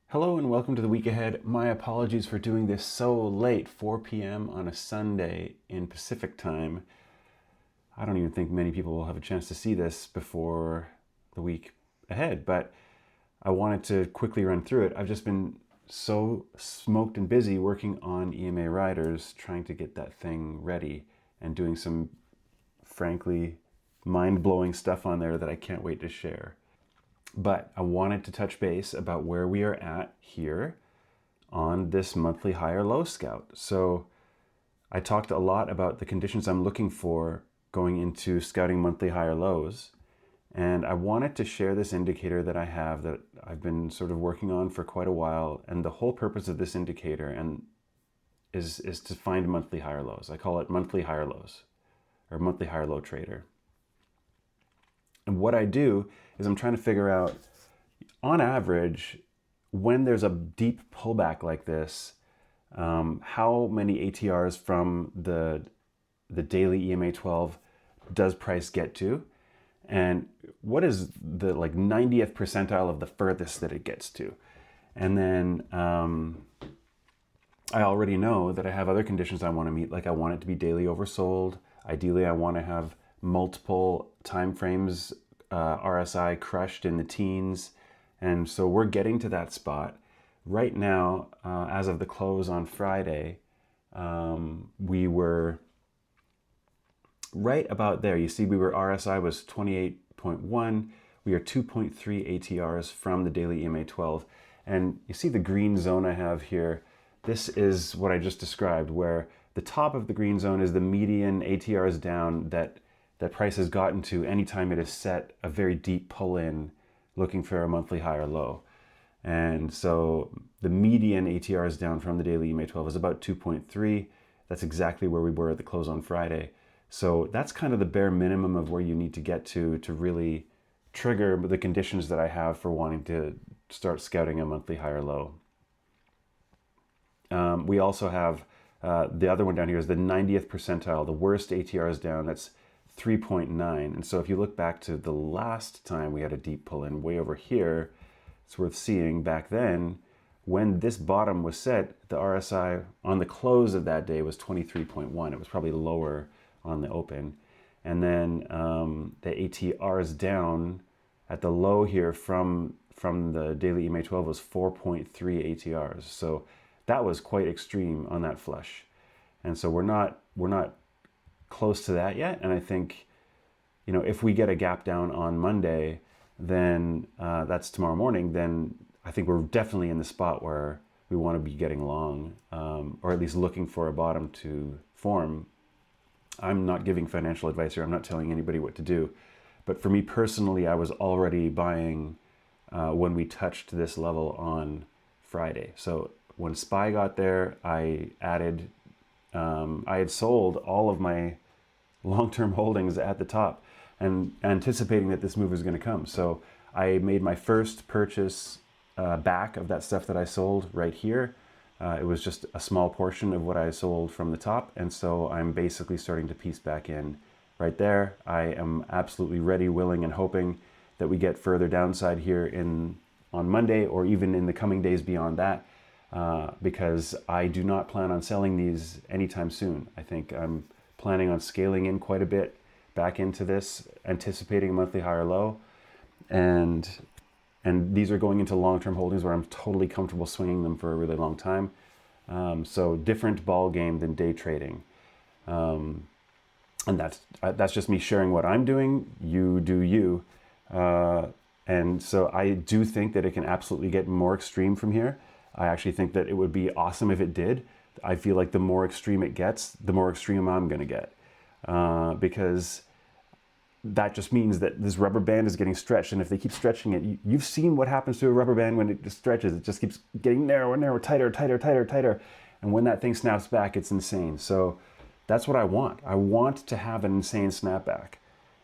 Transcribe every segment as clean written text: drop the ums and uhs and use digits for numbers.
Hello and welcome to the week ahead. My apologies for doing this so late, 4 p.m. on a Sunday in Pacific time. I don't even think many people will have a chance to see this before the week ahead, but I wanted to quickly run through it. I've just been so smoked and busy working on EMA Riders, trying to get that thing ready and doing some, frankly, mind-blowing stuff on there that I can't wait to share. But I wanted to touch base about where we are at here on this monthly high or low scout. So I talked a lot about the conditions I'm looking for going into scouting monthly high or lows. And I wanted to share this indicator that I have that I've been sort of working on for quite a while. And the whole purpose of this indicator is to find monthly high or lows. I call it monthly high or lows, or monthly high or low trader. And what I do is I'm trying to figure out, on average, when there's a deep pullback like this, how many ATRs from the daily EMA 12 does price get to? And what is the 90th percentile of the furthest that it gets to? And then I already know that I have other conditions I want to meet, like I want it to be daily oversold. Ideally, I want to have multiple time frames, RSI crushed in the teens. And so we're getting to that spot. Right now, as of the close on Friday, we were right about there. You see, RSI was 28.1. We are 2.3 ATRs from the daily EMA 12. And you see the green zone I have here. This is what I just described, where the top of the green zone is the median ATRs down that price has gotten to anytime it has set a very deep pull-in looking for a monthly high or low. And so the median ATRs down from the daily EMA 12 is about 2.3. That's exactly where we were at the close on Friday. So that's kind of the bare minimum of where you need to get to really trigger the conditions that I have for wanting to start scouting a monthly high or low. We also have the other one down here is the 90th percentile, the worst ATRs down. That's 3.9. And so if you look back to the last time we had a deep pull in way over here, it's worth seeing back then when this bottom was set, the RSI on the close of that day was 23.1. It was probably lower on the open. And then the ATRs down at the low here from the daily EMA 12 was 4.3 ATRs. So that was quite extreme on that flush. And so we're not close to that yet. And I think, if we get a gap down on Monday, then that's tomorrow morning, then I think we're definitely in the spot where we want to be getting long, or at least looking for a bottom to form. I'm not giving financial advice here. I'm not telling anybody what to do. But for me personally, I was already buying when we touched this level on Friday. So when SPY got there, I had sold all of my long-term holdings at the top and anticipating that this move was going to come. So I made my first purchase back of that stuff that I sold right here. It was just a small portion of what I sold from the top. And so I'm basically starting to piece back in right there. I am absolutely ready, willing, and hoping that we get further downside here on Monday or even in the coming days beyond that, because I do not plan on selling these anytime soon. I think I'm planning on scaling in quite a bit back into this, anticipating a monthly high or low. And these are going into long-term holdings where I'm totally comfortable swinging them for a really long time. So different ball game than day trading. And that's just me sharing what I'm doing. You do you. And so I do think that it can absolutely get more extreme from here. I actually think that it would be awesome if it did. I feel like the more extreme it gets, the more extreme I'm going to get. Because that just means that this rubber band is getting stretched. And if they keep stretching it, you've seen what happens to a rubber band when it just stretches. It just keeps getting narrower, narrower, tighter, tighter, tighter, tighter. And when that thing snaps back, it's insane. So that's what I want. I want to have an insane snapback.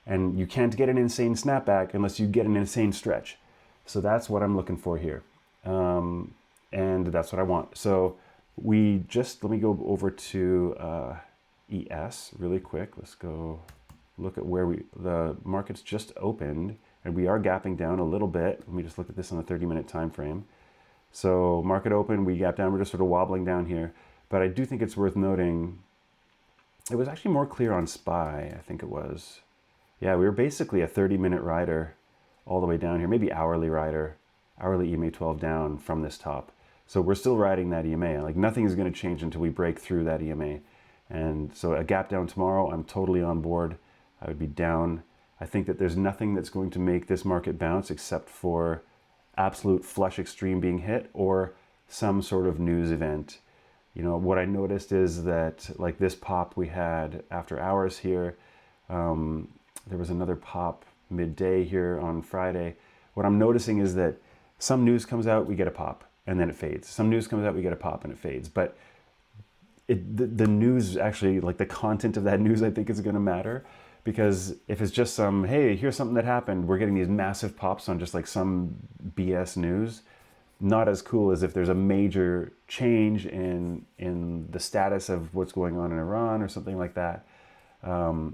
And you can't get an insane snapback unless you get an insane stretch. So that's what I'm looking for here. And that's what I want. So let me go over to ES really quick. Let's go look at where the market's just opened, and we are gapping down a little bit. Let me just look at this on the 30-minute time frame. So market open, we gap down, we're just sort of wobbling down here. But I do think it's worth noting, it was actually more clear on SPY, I think it was. Yeah, we were basically a 30-minute rider all the way down here, maybe hourly rider, hourly EMA 12 down from this top. So we're still riding that EMA. Like nothing is going to change until we break through that EMA. And so a gap down tomorrow, I'm totally on board. I would be down. I think that there's nothing that's going to make this market bounce except for absolute flush extreme being hit or some sort of news event. You know, what I noticed is that like this pop we had after hours here, there was another pop midday here on Friday. What I'm noticing is that some news comes out, we get a pop, and then it fades. Some news comes out, we get a pop, and it fades. But the news actually, like the content of that news, I think is going to matter. Because if it's just some, hey, here's something that happened, we're getting these massive pops on just like some BS news, not as cool as if there's a major change in the status of what's going on in Iran or something like that.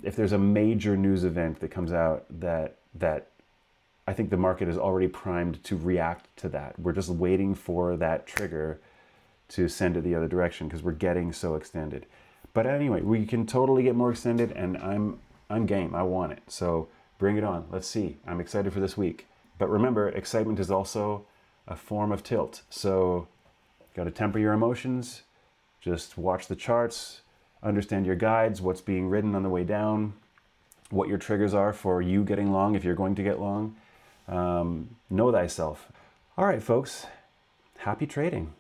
If there's a major news event that comes out that I think the market is already primed to react to that. We're just waiting for that trigger to send it the other direction because we're getting so extended. But anyway, we can totally get more extended, and I'm game. I want it. So bring it on. Let's see. I'm excited for this week. But remember, excitement is also a form of tilt. So got to temper your emotions. Just watch the charts, understand your guides, what's being ridden on the way down, what your triggers are for you getting long if you're going to get long. Know thyself. All right, folks. Happy trading.